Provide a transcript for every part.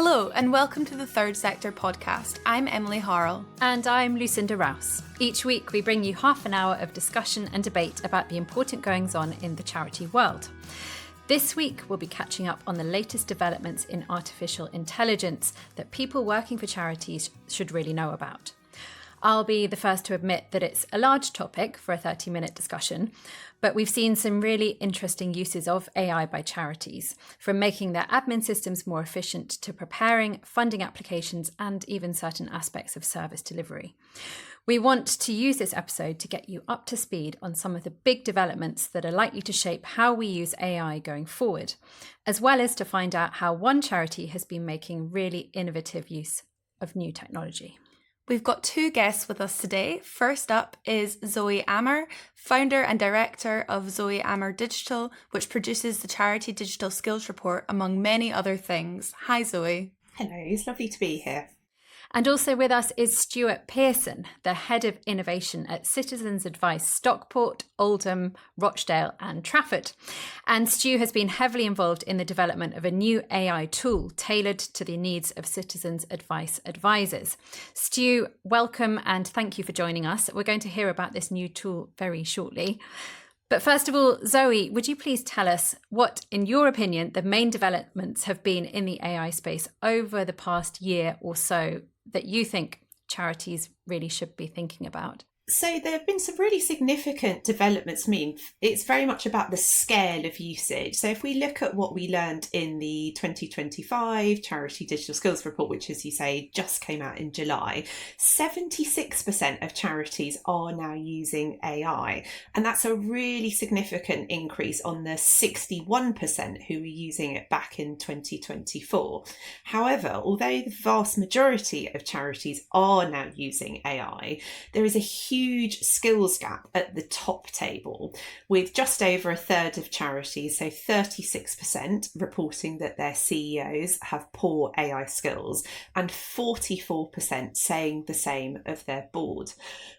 Hello and welcome to the Third Sector podcast. I'm Emily Harle. And I'm Lucinda Rouse. Each week we bring you half an hour of discussion and debate about the important goings-on in the charity world. This week we'll be catching up on the latest developments in artificial intelligence that people working for charities should really know about. I'll be the first to admit that it's a large topic for a 30-minute discussion, but we've seen some really interesting uses of AI by charities, from making their admin systems more efficient to preparing funding applications and even certain aspects of service delivery. We want to use this episode to get you up to speed on some of the big developments that are likely to shape how we use AI going forward, as well as to find out how one charity has been making really innovative use of new technology. We've got two guests with us today. First up is Zoe Amar, founder and director of Zoe Amar Digital, which produces the Charity Digital Skills Report, among many other things. Hi, Zoe. Hello, it's lovely to be here. And also with us is Stuart Pearson, the Head of Innovation at Citizens Advice Stockport, Oldham, Rochdale and Trafford. And Stu has been heavily involved in the development of a new AI tool tailored to the needs of Citizens Advice advisors. Stu, welcome and thank you for joining us. We're going to hear about this new tool very shortly. But first of all, Zoe, would you please tell us what, in your opinion, the main developments have been in the AI space over the past year or so that you think charities really should be thinking about? So there have been some really significant developments. I mean, it's very much about the scale of usage. So if we look at what we learned in the 2025 Charity Digital Skills Report, which, as you say, just came out in July, 76% of charities are now using AI. And that's a really significant increase on the 61% who were using it back in 2024. However, although the vast majority of charities are now using AI, there is a huge skills gap at the top table, with just over a third of charities, so 36%, reporting that their CEOs have poor AI skills, and 44% saying the same of their board.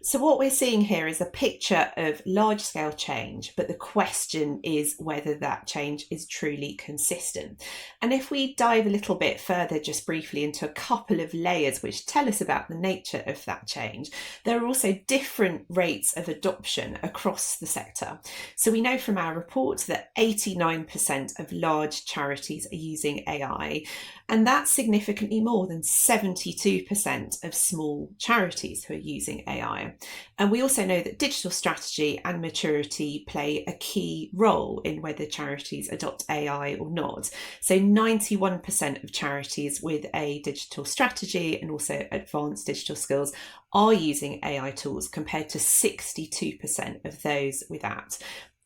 So what we're seeing here is a picture of large-scale change, but the question is whether that change is truly consistent. And if we dive a little bit further, just briefly, into a couple of layers which tell us about the nature of that change, there are also different rates of adoption across the sector. So we know from our report that 89% of large charities are using AI, and that's significantly more than 72% of small charities who are using AI. And we also know that digital strategy and maturity play a key role in whether charities adopt AI or not. So 91% of charities with a digital strategy and also advanced digital skills are using AI tools, compared to 62% of those without.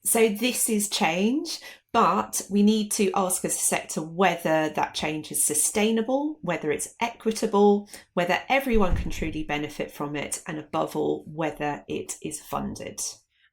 So this is change, but we need to ask as a sector whether that change is sustainable, whether it's equitable, whether everyone can truly benefit from it, and above all, whether it is funded.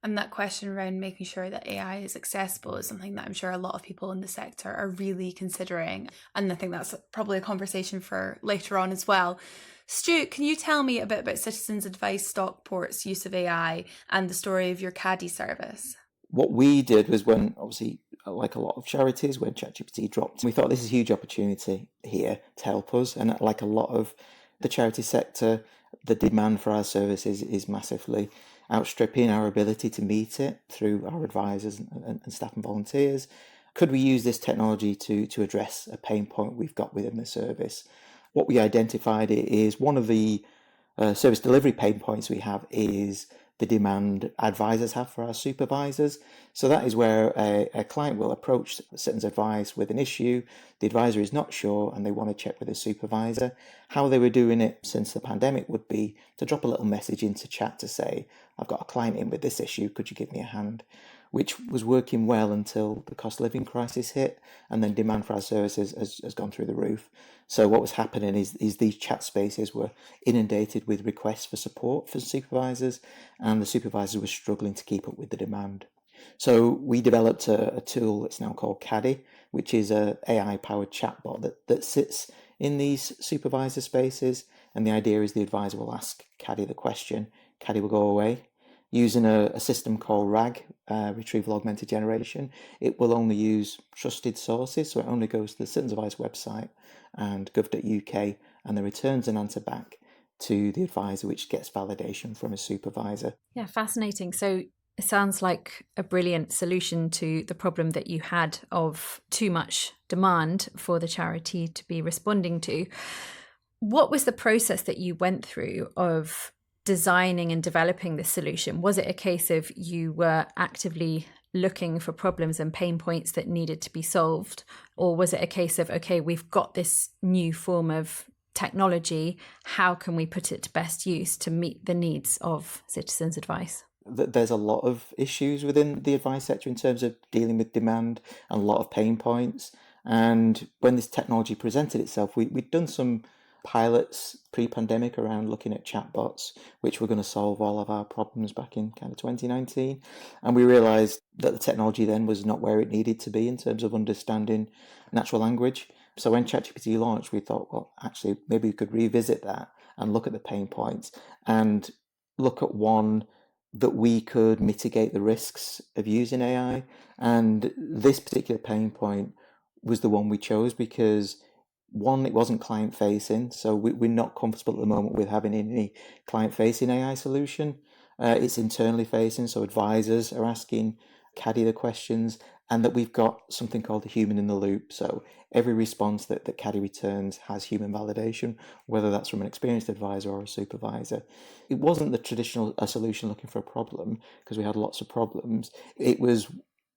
And that question around making sure that AI is accessible is something that I'm sure a lot of people in the sector are really considering. And I think that's probably a conversation for later on as well. Stu, can you tell me a bit about Citizens Advice Stockport's use of AI and the story of your Caddy service? What we did was, when, obviously, like a lot of charities, when ChatGPT dropped, we thought this is a huge opportunity here to help us. And like a lot of the charity sector, the demand for our services is massively outstripping our ability to meet it through our advisors and staff and volunteers. Could we use this technology to address a pain point we've got within the service? What we identified is one of the service delivery pain points we have is the demand advisors have for our supervisors. So that is where a client will approach Citizens Advice with an issue. The advisor is not sure and they want to check with a supervisor. How they were doing it since the pandemic would be to drop a little message into chat to say, I've got a client in with this issue, could you give me a hand? Which was working well until the cost of living crisis hit, and then demand for our services has gone through the roof. So what was happening is these chat spaces were inundated with requests for support for supervisors, and the supervisors were struggling to keep up with the demand. So we developed a tool that's now called Caddy, which is a AI-powered chatbot that sits in these supervisor spaces, and the idea is the advisor will ask Caddy the question, Caddy will go away, using a system called RAG, Retrieval Augmented Generation. It will only use trusted sources, so it only goes to the Citizens Advice website and gov.uk, and then returns an answer back to the advisor, which gets validation from a supervisor. Yeah, fascinating. So it sounds like a brilliant solution to the problem that you had of too much demand for the charity to be responding to. What was the process that you went through of designing and developing this solution? Was it a case of you were actively looking for problems and pain points that needed to be solved? Or was it a case of, okay, we've got this new form of technology, how can we put it to best use to meet the needs of citizens' advice? There's a lot of issues within the advice sector in terms of dealing with demand and a lot of pain points. And when this technology presented itself, we'd done some pilots pre-pandemic around looking at chatbots, which were going to solve all of our problems back in kind of 2019. And we realised that the technology then was not where it needed to be in terms of understanding natural language. So when ChatGPT launched, we thought, well, actually, maybe we could revisit that and look at the pain points and look at one that we could mitigate the risks of using AI. And this particular pain point was the one we chose because, one, it wasn't client facing. So we're not comfortable at the moment with having any client facing AI solution. It's internally facing. So advisors are asking Caddy the questions, and that we've got something called the human in the loop. So every response that Caddy returns has human validation, whether that's from an experienced advisor or a supervisor. It wasn't the traditional solution looking for a problem, because we had lots of problems. It was,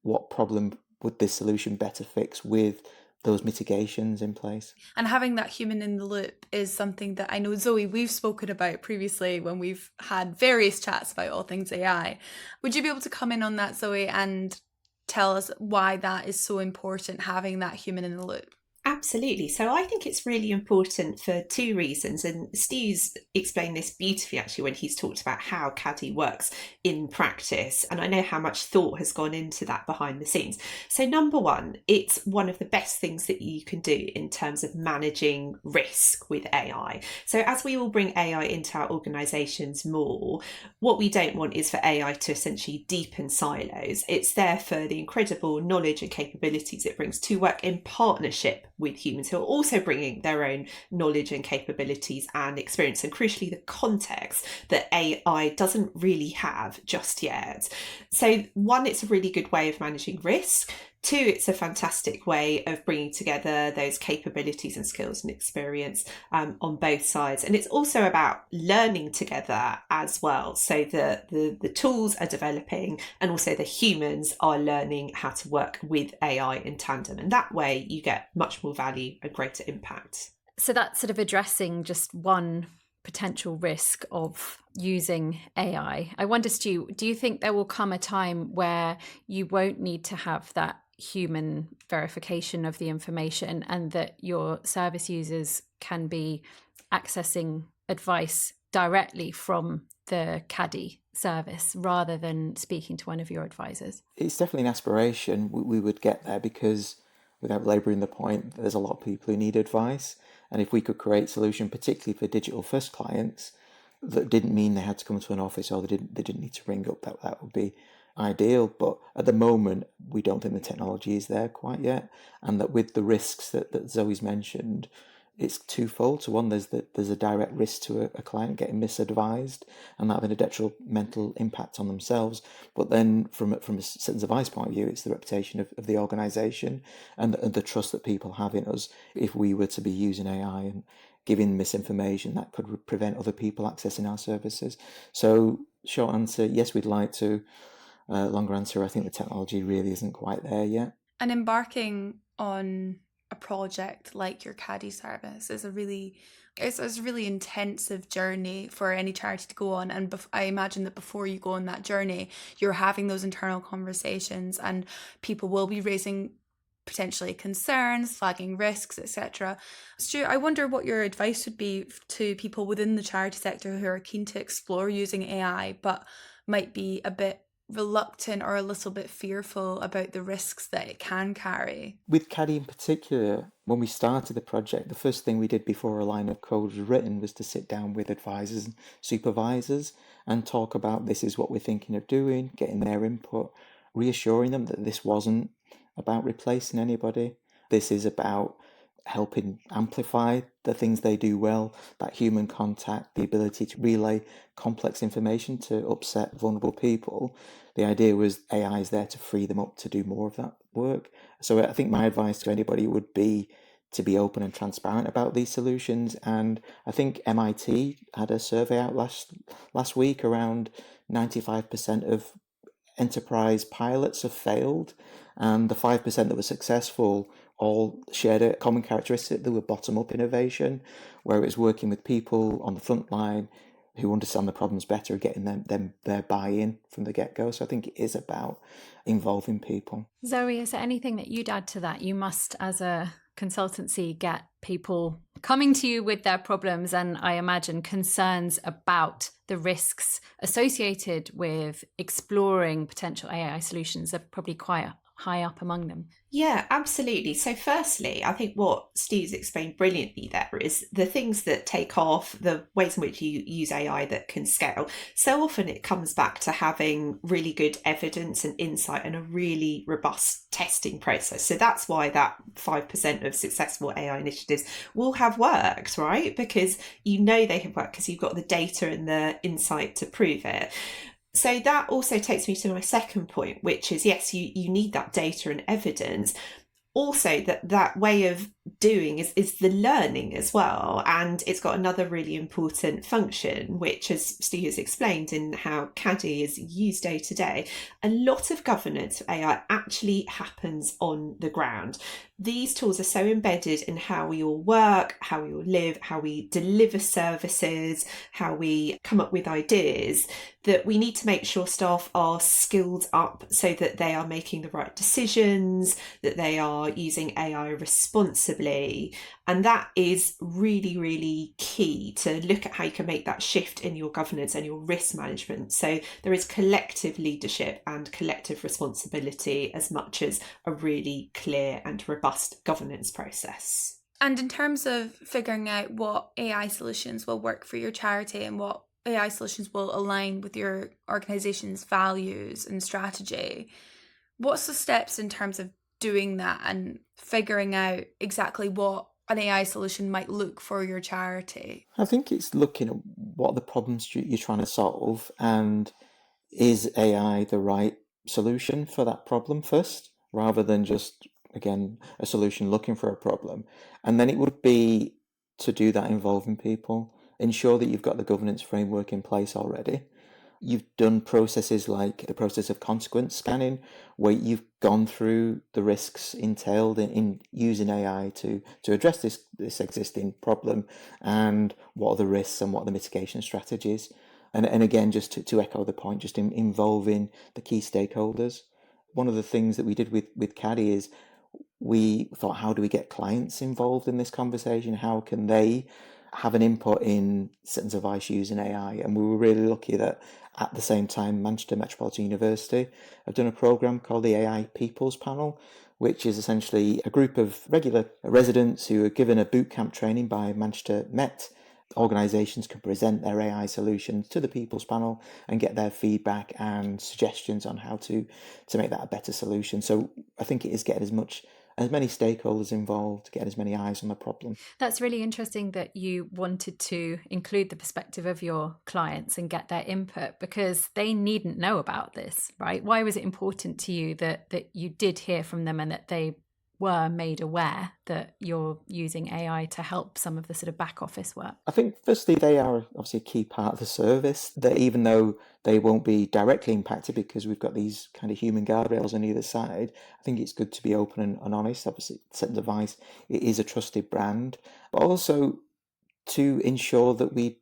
what problem would this solution better fix with those mitigations in place? And having that human in the loop is something that I know, Zoe, we've spoken about previously when we've had various chats about all things AI. Would you be able to come in on that, Zoe, and tell us why that is so important, having that human in the loop? Absolutely. So I think it's really important for two reasons. And Stu's explained this beautifully actually when he's talked about how Caddy works in practice. And I know how much thought has gone into that behind the scenes. So number one, it's one of the best things that you can do in terms of managing risk with AI. So as we all bring AI into our organisations more, what we don't want is for AI to essentially deepen silos. It's there for the incredible knowledge and capabilities it brings to work in partnership with humans who are also bringing their own knowledge and capabilities and experience, and crucially the context that AI doesn't really have just yet. So one, it's a really good way of managing risk. Two, it's a fantastic way of bringing together those capabilities and skills and experience on both sides. And it's also about learning together as well. So the tools are developing and also the humans are learning how to work with AI in tandem. And that way you get much more value and greater impact. So that's sort of addressing just one potential risk of using AI. I wonder, Stu, do you think there will come a time where you won't need to have that human verification of the information and that your service users can be accessing advice directly from the Caddy service rather than speaking to one of your advisors? It's definitely an aspiration. We would get there because, without labouring the point, there's a lot of people who need advice. And if we could create a solution, particularly for digital first clients, that didn't mean they had to come to an office or they didn't need to ring up, that would be ideal. But at the moment, we don't think the technology is there quite yet. And that with the risks that Zoe's mentioned, it's twofold. So one, there's a direct risk to a client getting misadvised and having a detrimental impact on themselves. But then from a citizens advice point of view, it's the reputation of the organisation and the trust that people have in us. If we were to be using AI and giving misinformation, that could prevent other people accessing our services. So short answer, yes, we'd like to. Longer answer, I think the technology really isn't quite there yet. And embarking on a project like your Caddy service is a really intensive journey for any charity to go on. And I imagine that before you go on that journey, you're having those internal conversations and people will be raising potentially concerns, flagging risks, etc. Stuart, I wonder what your advice would be to people within the charity sector who are keen to explore using AI but might be a bit reluctant or a little bit fearful about the risks that it can carry? With Caddy in particular, when we started the project, the first thing we did before a line of code was written was to sit down with advisors and supervisors and talk about this is what we're thinking of doing, getting their input, reassuring them that this wasn't about replacing anybody. This is about helping amplify the things they do well, that human contact, the ability to relay complex information to upset vulnerable people. The idea was AI is there to free them up to do more of that work. So I think my advice to anybody would be to be open and transparent about these solutions. And I think MIT had a survey out last week, around 95% of enterprise pilots have failed, and the 5% that were successful all shared a common characteristic. They were bottom-up innovation, where it was working with people on the front line who understand the problems better, getting them their buy-in from the get-go. So I think it is about involving people. Zoe, is there anything that you'd add to that? You must, as a consultancy, get people coming to you with their problems and I imagine concerns about the risks associated with exploring potential AI solutions are probably quite high up among them. Yeah, absolutely. So firstly, I think what Stu's explained brilliantly there is the things that take off, the ways in which you use AI that can scale. So often it comes back to having really good evidence and insight and a really robust testing process. So that's why that 5% of successful AI initiatives will have worked, right? Because you know they have worked because you've got the data and the insight to prove it. So that also takes me to my second point, which is, yes, you need that data and evidence. Also, that way of doing is the learning as well. And it's got another really important function, which, as Steve has explained in how Caddy is used day to day, a lot of governance of AI actually happens on the ground. These tools are so embedded in how we all work, how we all live, how we deliver services, how we come up with ideas, that we need to make sure staff are skilled up so that they are making the right decisions, that they are using AI responsibly. And that is really, really key to look at how you can make that shift in your governance and your risk management. So there is collective leadership and collective responsibility as much as a really clear and robust governance process. And in terms of figuring out what AI solutions will work for your charity and what AI solutions will align with your organisation's values and strategy, what's the steps in terms of doing that and figuring out exactly what an AI solution might look for your charity? I think it's looking at what are the problems you're trying to solve, and is AI the right solution for that problem first, rather than just, again, a solution looking for a problem. And then it would be to do that involving people, ensure that you've got the governance framework in place already. You've done processes like the process of consequence scanning, where you've gone through the risks entailed in using AI to address this existing problem, and what are the risks and what are the mitigation strategies. And again, just to echo the point, just involving the key stakeholders. One of the things that we did with Caddy is we thought, how do we get clients involved in this conversation? How can they have an input in Citizens Advice using AI? And we were really lucky that at the same time, Manchester Metropolitan University have done a programme called the AI People's Panel, which is essentially a group of regular residents who are given a bootcamp training by Manchester Met. Organisations can present their AI solutions to the People's Panel and get their feedback and suggestions on how to make that a better solution. So I think it is getting as many stakeholders involved, get as many eyes on the problem. That's really interesting that you wanted to include the perspective of your clients and get their input, because they needn't know about this, right? Why was it important to you that you did hear from them and that they were made aware that you're using AI to help some of the sort of back office work? I think firstly, they are obviously a key part of the service, that even though they won't be directly impacted because we've got these kind of human guardrails on either side, I think it's good to be open and honest. Obviously, Citizens Advice, it is a trusted brand, but also to ensure that we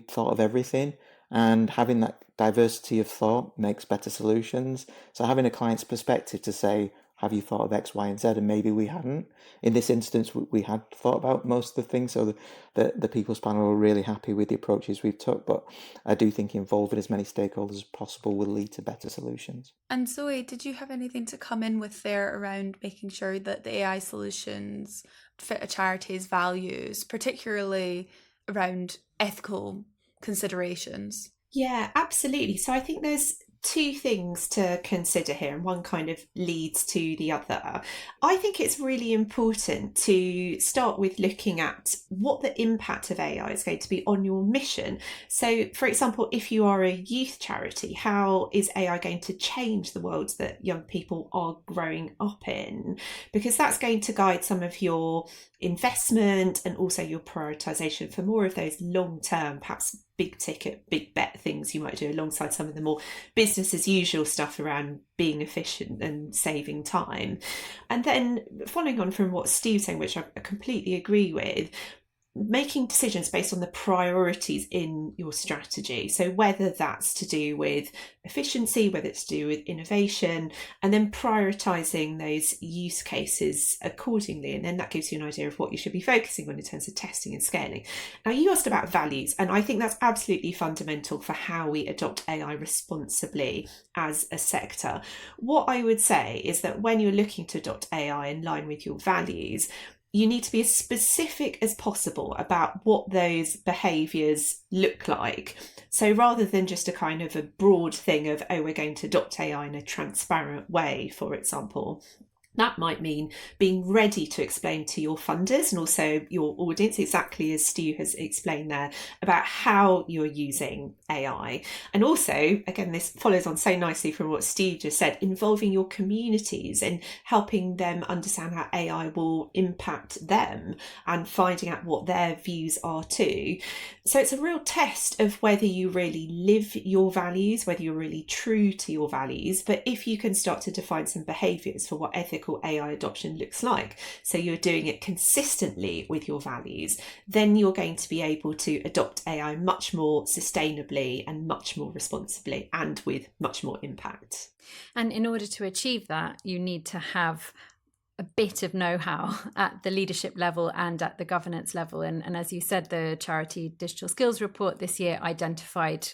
thought of everything, and having that diversity of thought makes better solutions. So having a client's perspective to say, have you thought of X, Y, and Z? And maybe we hadn't. In this instance, we had thought about most of the things, so the People's Panel are really happy with the approaches we've took, but I do think involving as many stakeholders as possible will lead to better solutions. And Zoe, did you have anything to come in with there around making sure that the AI solutions fit a charity's values, particularly around ethical considerations? Yeah, absolutely. So I think there's two things to consider here, and one kind of leads to the other. I think it's really important to start with looking at what the impact of AI is going to be on your mission. So, for example, if you are a youth charity, how is AI going to change the world that young people are growing up in? Because that's going to guide some of your investment and also your prioritization for more of those long-term, perhaps big ticket, big bet things you might do alongside some of the more business as usual stuff around being efficient and saving time. And then following on from what Steve's saying, which I completely agree with, making decisions based on the priorities in your strategy. So whether that's to do with efficiency, whether it's to do with innovation, and then prioritizing those use cases accordingly. And then that gives you an idea of what you should be focusing on in terms of testing and scaling. Now, you asked about values, and I think that's absolutely fundamental for how we adopt AI responsibly as a sector. What I would say is that when you're looking to adopt AI in line with your values, you need to be as specific as possible about what those behaviours look like. So rather than just a kind of a broad thing of, oh, we're going to adopt AI in a transparent way, for example, that might mean being ready to explain to your funders and also your audience, exactly as Stu has explained there, about how you're using AI. And also, again, this follows on so nicely from what Stu just said, involving your communities and helping them understand how AI will impact them and finding out what their views are too. So it's a real test of whether you really live your values, whether you're really true to your values. But if you can start to define some behaviours for what ethical AI adoption looks like, so you're doing it consistently with your values, then you're going to be able to adopt AI much more sustainably and much more responsibly and with much more impact. And in order to achieve that, you need to have a bit of know-how at the leadership level and at the governance level. And as you said, the Charity Digital Skills Report this year identified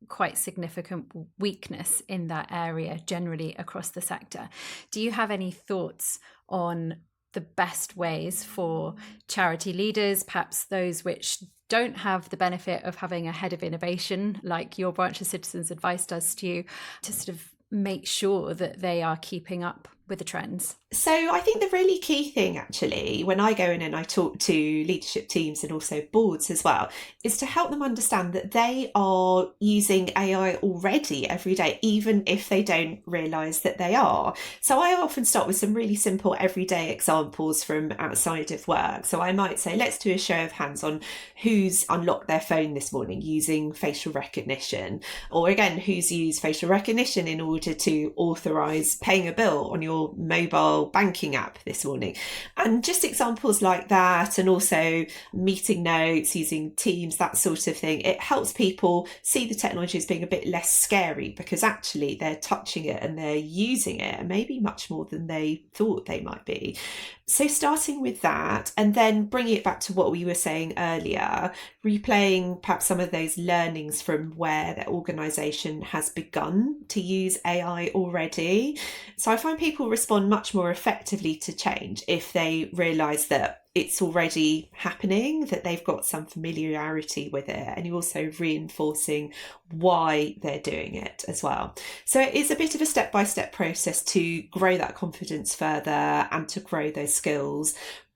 quite significant weakness in that area generally across the sector. Do you have any thoughts on the best ways for charity leaders, perhaps those which don't have the benefit of having a head of innovation like your branch of Citizens Advice does, Stu, to sort of make sure that they are keeping up with the trends? So I think the really key thing, actually, when I go in and I talk to leadership teams and also boards as well, is to help them understand that they are using AI already every day, even if they don't realise that they are. So I often start with some really simple everyday examples from outside of work. So I might say, let's do a show of hands on who's unlocked their phone this morning using facial recognition, or again, who's used facial recognition in order to authorise paying a bill on your mobile banking app this morning. And just examples like that, and also meeting notes using Teams, that sort of thing. It helps people see the technology as being a bit less scary, because actually they're touching it and they're using it, and maybe much more than they thought they might be. So starting with that, and then bringing it back to what we were saying earlier, replaying perhaps some of those learnings from where the organisation has begun to use AI already. So I find people respond much more effectively to change if they realise that it's already happening, that they've got some familiarity with it, and you're also reinforcing why they're doing it as well. So it is a bit of a step-by-step process to grow that confidence further and to grow those skills.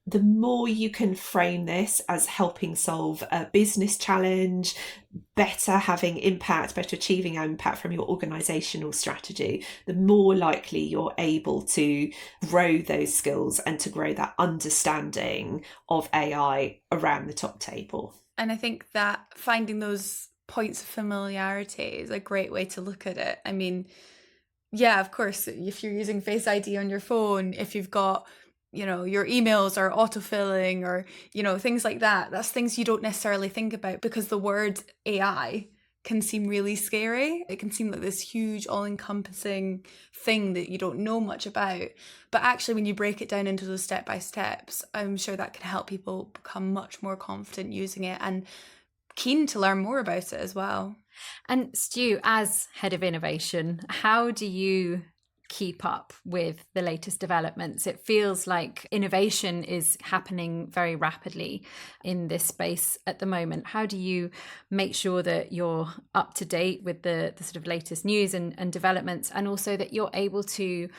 The more you can frame this as helping solve a business challenge, better having impact, better achieving impact from your organisational strategy, the more likely you're able to grow those skills and to grow that understanding of AI around the top table. And I think that finding those points of familiarity is a great way to look at it. I mean, yeah, of course, if you're using Face ID on your phone, if you've got your emails are autofilling or, things like that. That's things you don't necessarily think about because the word AI can seem really scary. It can seem like this huge, all-encompassing thing that you don't know much about. But actually, when you break it down into those step-by-steps, I'm sure that can help people become much more confident using it and keen to learn more about it as well. And Stu, as head of innovation, how do you keep up with the latest developments? It feels like innovation is happening very rapidly in this space at the moment. How do you make sure that you're up to date with the sort of latest news and developments, and also that you're able to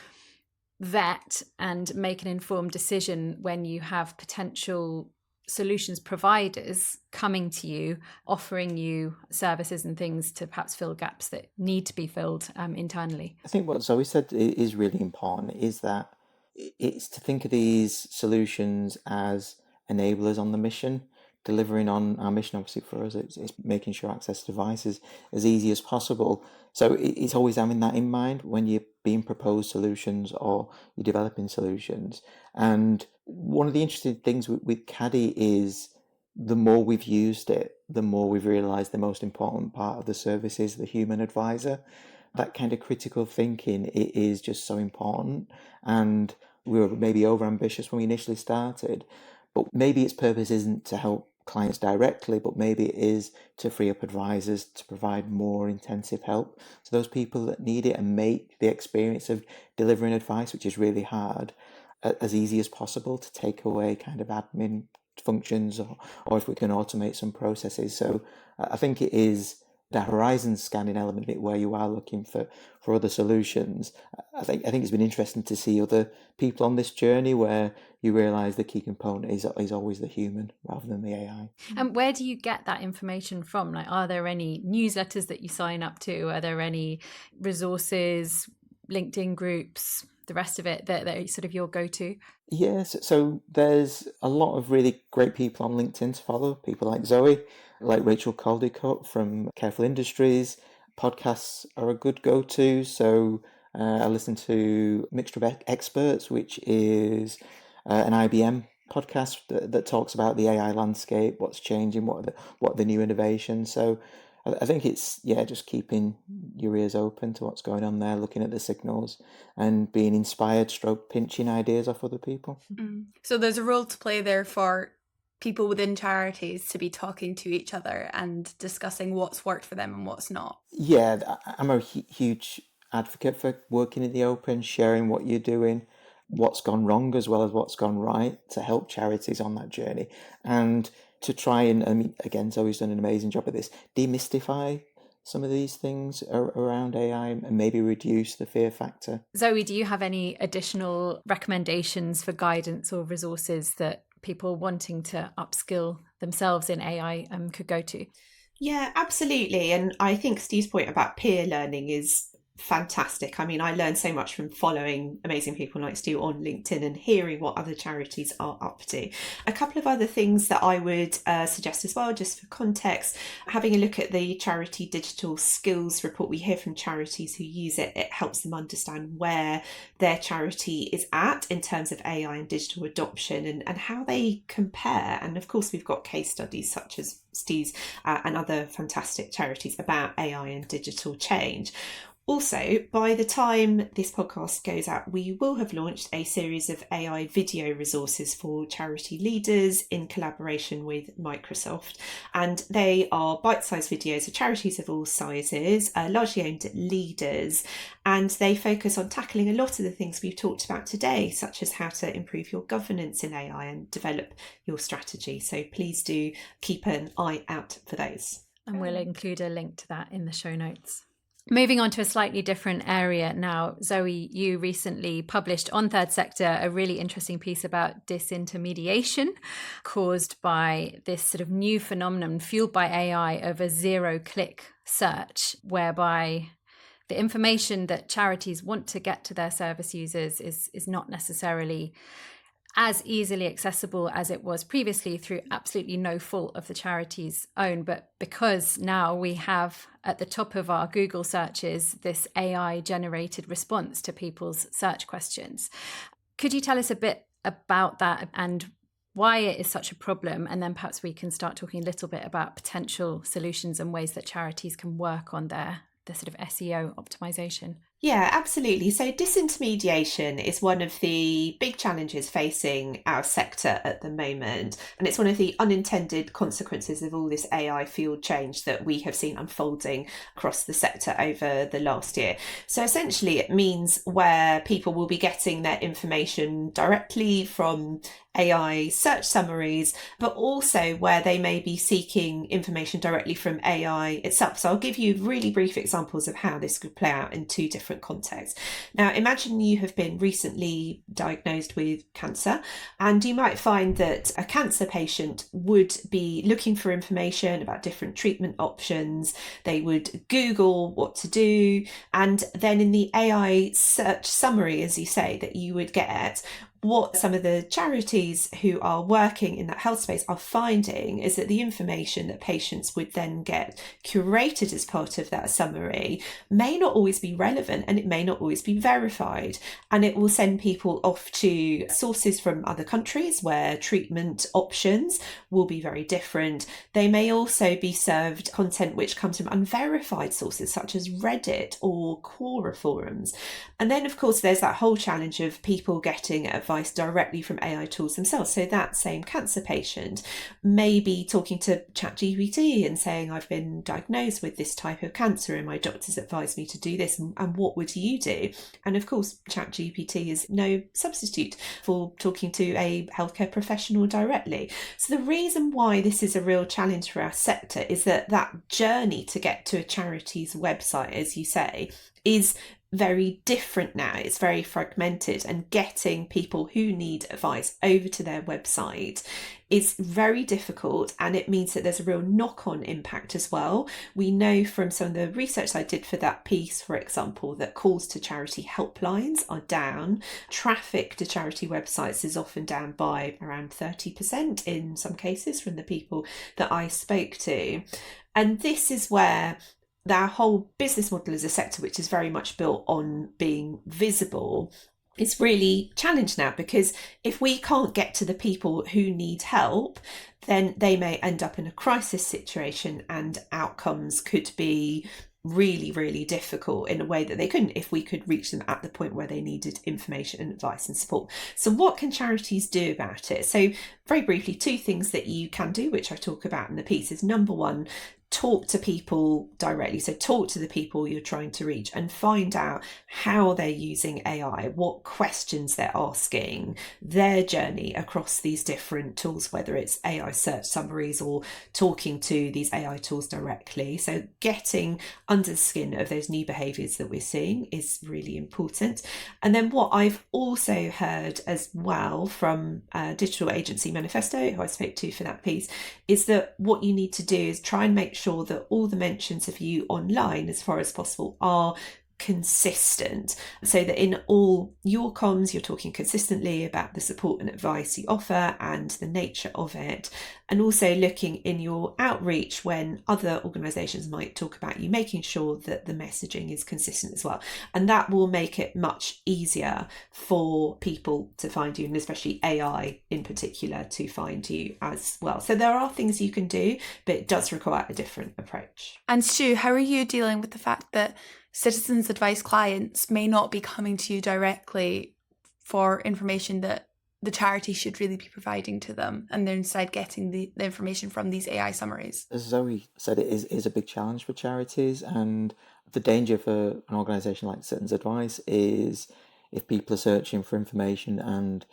vet and make an informed decision when you have potential solutions providers coming to you, offering you services and things to perhaps fill gaps that need to be filled internally? I think what Zoe said is really important, is that it's to think of these solutions as enablers on the mission. Delivering on our mission, obviously, for us, it's making sure access to devices as easy as possible. So it's always having that in mind when you're being proposed solutions or you're developing solutions. And one of the interesting things with Caddy is the more we've used it, the more we've realised the most important part of the service is the human advisor. That kind of critical thinking, it is just so important. And we were maybe overambitious when we initially started, but maybe its purpose isn't to help clients directly, but maybe it is to free up advisors to provide more intensive help to those people that need it and make the experience of delivering advice, which is really hard, as easy as possible, to take away kind of admin functions, or if we can automate some processes. So I think it is the horizon scanning element of it, where you are looking for other solutions. I think it's been interesting to see other people on this journey where you realise the key component is always the human rather than the AI. And where do you get that information from? Like, are there any newsletters that you sign up to? Are there any resources, LinkedIn groups, the rest of it that are sort of your go-to? Yes, so there's a lot of really great people on LinkedIn to follow, people like Zoe, like Rachel Caldicott from Careful Industries. Podcasts are a good go-to, so I listen to Mixture of Experts, which is an IBM podcast that talks about the AI landscape, what's changing, what are the new innovations. So I think it's, just keeping your ears open to what's going on there, looking at the signals and being inspired, pinching ideas off other people. So there's a role to play there for people within charities to be talking to each other and discussing what's worked for them and what's not. Yeah, I'm a huge advocate for working in the open, sharing what you're doing, what's gone wrong as well as what's gone right, to help charities on that journey. And to try and, I mean, again, Zoe's done an amazing job at this, demystify some of these things around AI and maybe reduce the fear factor. Zoe, do you have any additional recommendations for guidance or resources that people wanting to upskill themselves in AI could go to? Yeah, absolutely. And I think Steve's point about peer learning is fantastic. I mean, I learned so much from following amazing people like Stu on LinkedIn and hearing what other charities are up to. A couple of other things that I would suggest as well, just for context, having a look at the Charity Digital Skills Report. We hear from charities who use it. It helps them understand where their charity is at in terms of AI and digital adoption and how they compare. And of course, we've got case studies such as Stu's and other fantastic charities about AI and digital change. Also, by the time this podcast goes out, we will have launched a series of AI video resources for charity leaders in collaboration with Microsoft. And they are bite-sized videos of charities of all sizes, largely aimed at leaders. And they focus on tackling a lot of the things we've talked about today, such as how to improve your governance in AI and develop your strategy. So please do keep an eye out for those. And we'll include a link to that in the show notes. Moving on to a slightly different area now, Zoe, you recently published on Third Sector a really interesting piece about disintermediation caused by this sort of new phenomenon fueled by AI of a zero-click search, whereby the information that charities want to get to their service users is not necessarily as easily accessible as it was previously through absolutely no fault of the charity's own. But because now we have at the top of our Google searches this AI generated response to people's search questions. Could you tell us a bit about that and why it is such a problem, and then perhaps we can start talking a little bit about potential solutions and ways that charities can work on the sort of SEO optimization. Yeah, absolutely. So disintermediation is one of the big challenges facing our sector at the moment. And it's one of the unintended consequences of all this AI field change that we have seen unfolding across the sector over the last year. So essentially it means where people will be getting their information directly from AI search summaries, but also where they may be seeking information directly from AI itself. So I'll give you really brief examples of how this could play out in two different contexts. Now, imagine you have been recently diagnosed with cancer, and you might find that a cancer patient would be looking for information about different treatment options. They would Google what to do, and then in the AI search summary, as you say, that you would get, what some of the charities who are working in that health space are finding is that the information that patients would then get curated as part of that summary may not always be relevant, and it may not always be verified. And it will send people off to sources from other countries where treatment options will be very different. They may also be served content which comes from unverified sources such as Reddit or Quora forums. And then, of course, there's that whole challenge of people getting advice directly from AI tools themselves. So that same cancer patient may be talking to ChatGPT and saying, I've been diagnosed with this type of cancer and my doctor's advised me to do this, and what would you do? And of course, ChatGPT is no substitute for talking to a healthcare professional directly. So the reason why this is a real challenge for our sector is that journey to get to a charity's website, as you say, is very different now. It's very fragmented, and getting people who need advice over to their website is very difficult, and it means that there's a real knock-on impact as well. We know from some of the research I did for that piece, for example, that calls to charity helplines are down. Traffic to charity websites is often down by around 30% in some cases from the people that I spoke to. And this is where our whole business model as a sector, which is very much built on being visible, is really challenged now, because if we can't get to the people who need help, then they may end up in a crisis situation, and outcomes could be really, really difficult in a way that they couldn't if we could reach them at the point where they needed information and advice and support. So what can charities do about it? So very briefly, two things that you can do, which I talk about in the piece, is number one, talk to people directly. So talk to the people you're trying to reach and find out how they're using AI, what questions they're asking, their journey across these different tools, whether it's AI search summaries or talking to these AI tools directly. So getting under the skin of those new behaviours that we're seeing is really important. And then what I've also heard as well from Digital Agency Manifesto, who I spoke to for that piece, is that what you need to do is try and make sure that all the mentions of you online, as far as possible, are consistent, so that in all your comms you're talking consistently about the support and advice you offer and the nature of it, and also looking in your outreach when other organisations might talk about you, making sure that the messaging is consistent as well. And that will make it much easier for people to find you, and especially AI in particular to find you as well. So there are things you can do, but it does require a different approach. And Stu, how are you dealing with the fact that Citizens Advice clients may not be coming to you directly for information that the charity should really be providing to them, and they're instead getting the information from these AI summaries? As Zoe said, it is a big challenge for charities, and the danger for an organisation like Citizens Advice is if people are searching for information and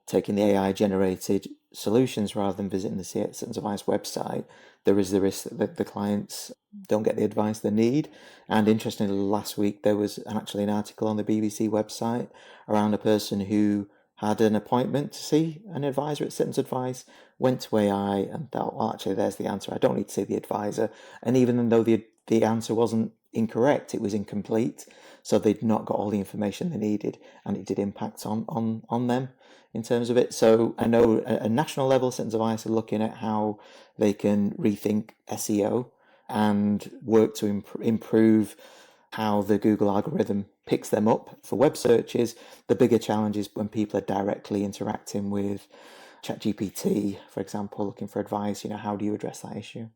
taking the AI generated solutions rather than visiting the Citizens Advice website, there is the risk that the clients don't get the advice they need. And interestingly, last week there was actually an article on the BBC website around a person who had an appointment to see an advisor at Citizens Advice, went to AI and thought, well, actually, there's the answer. I don't need to see the advisor. And even though the answer wasn't incorrect, it was incomplete. So they'd not got all the information they needed, and it did impact on them in terms of it. So I know at a national level, Citizens Advice are looking at how they can rethink SEO and work to improve how the Google algorithm picks them up for web searches. The bigger challenge is when people are directly interacting with ChatGPT, for example, looking for advice, how do you address that issue?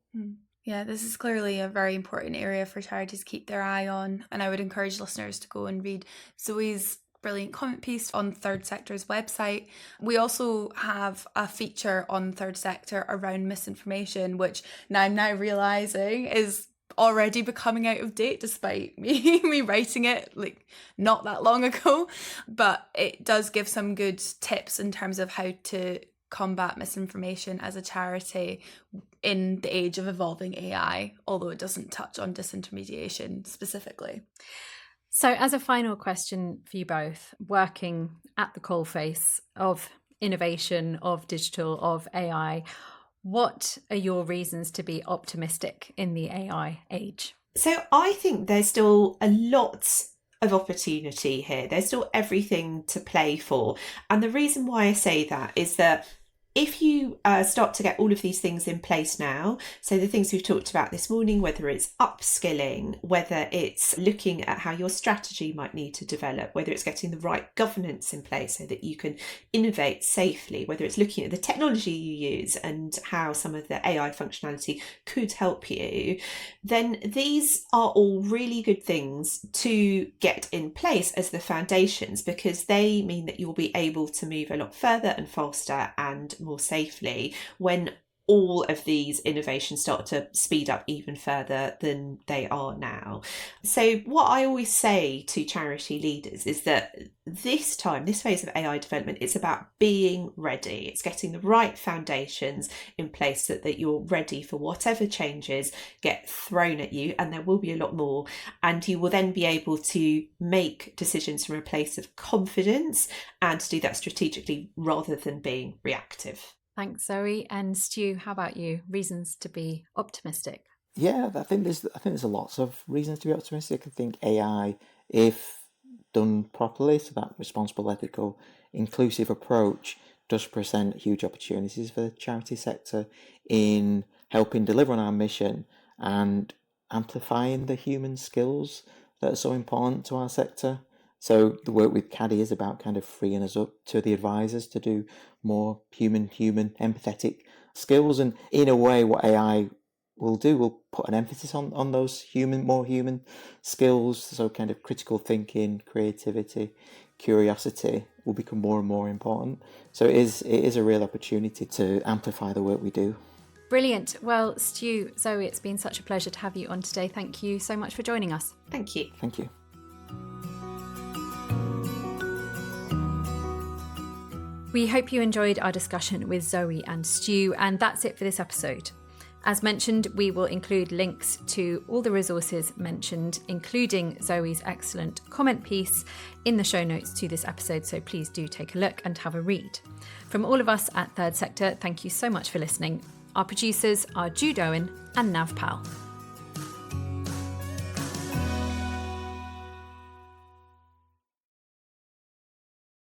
Yeah, this is clearly a very important area for charities to keep their eye on. And I would encourage listeners to go and read Zoe's brilliant comment piece on Third Sector's website. We also have a feature on Third Sector around misinformation, which I'm now realising is already becoming out of date despite me writing it not that long ago. But it does give some good tips in terms of how to combat misinformation as a charity in the age of evolving AI, although it doesn't touch on disintermediation specifically. So as a final question for you both, working at the coalface of innovation, of digital, of AI, what are your reasons to be optimistic in the AI age? So I think there's still a lot of opportunity here. There's still everything to play for. And the reason why I say that is that if you start to get all of these things in place now, so the things we've talked about this morning, whether it's upskilling, whether it's looking at how your strategy might need to develop, whether it's getting the right governance in place so that you can innovate safely, whether it's looking at the technology you use and how some of the AI functionality could help you, then these are all really good things to get in place as the foundations, because they mean that you'll be able to move a lot further and faster and more safely when all of these innovations start to speed up even further than they are now. So what I always say to charity leaders is that this phase of AI development, it's about being ready. It's getting the right foundations in place so that you're ready for whatever changes get thrown at you, and there will be a lot more, and you will then be able to make decisions from a place of confidence and to do that strategically rather than being reactive. Thanks, Zoe. And Stu, how about you? Reasons to be optimistic? Yeah, I think there's a lots of reasons to be optimistic. I think AI, if done properly, so that responsible, ethical, inclusive approach does present huge opportunities for the charity sector in helping deliver on our mission and amplifying the human skills that are so important to our sector. So the work with Caddy is about kind of freeing us up to the advisors to do more human, empathetic skills. And in a way, what AI will do will put an emphasis on those more human skills. So kind of critical thinking, creativity, curiosity will become more and more important. So it is a real opportunity to amplify the work we do. Brilliant. Well, Stu, Zoe, it's been such a pleasure to have you on today. Thank you so much for joining us. Thank you. Thank you. We hope you enjoyed our discussion with Zoe and Stu, and that's it for this episode. As mentioned, we will include links to all the resources mentioned, including Zoe's excellent comment piece, in the show notes to this episode, so please do take a look and have a read. From all of us at Third Sector, thank you so much for listening. Our producers are Jude Owen and Nav Pal.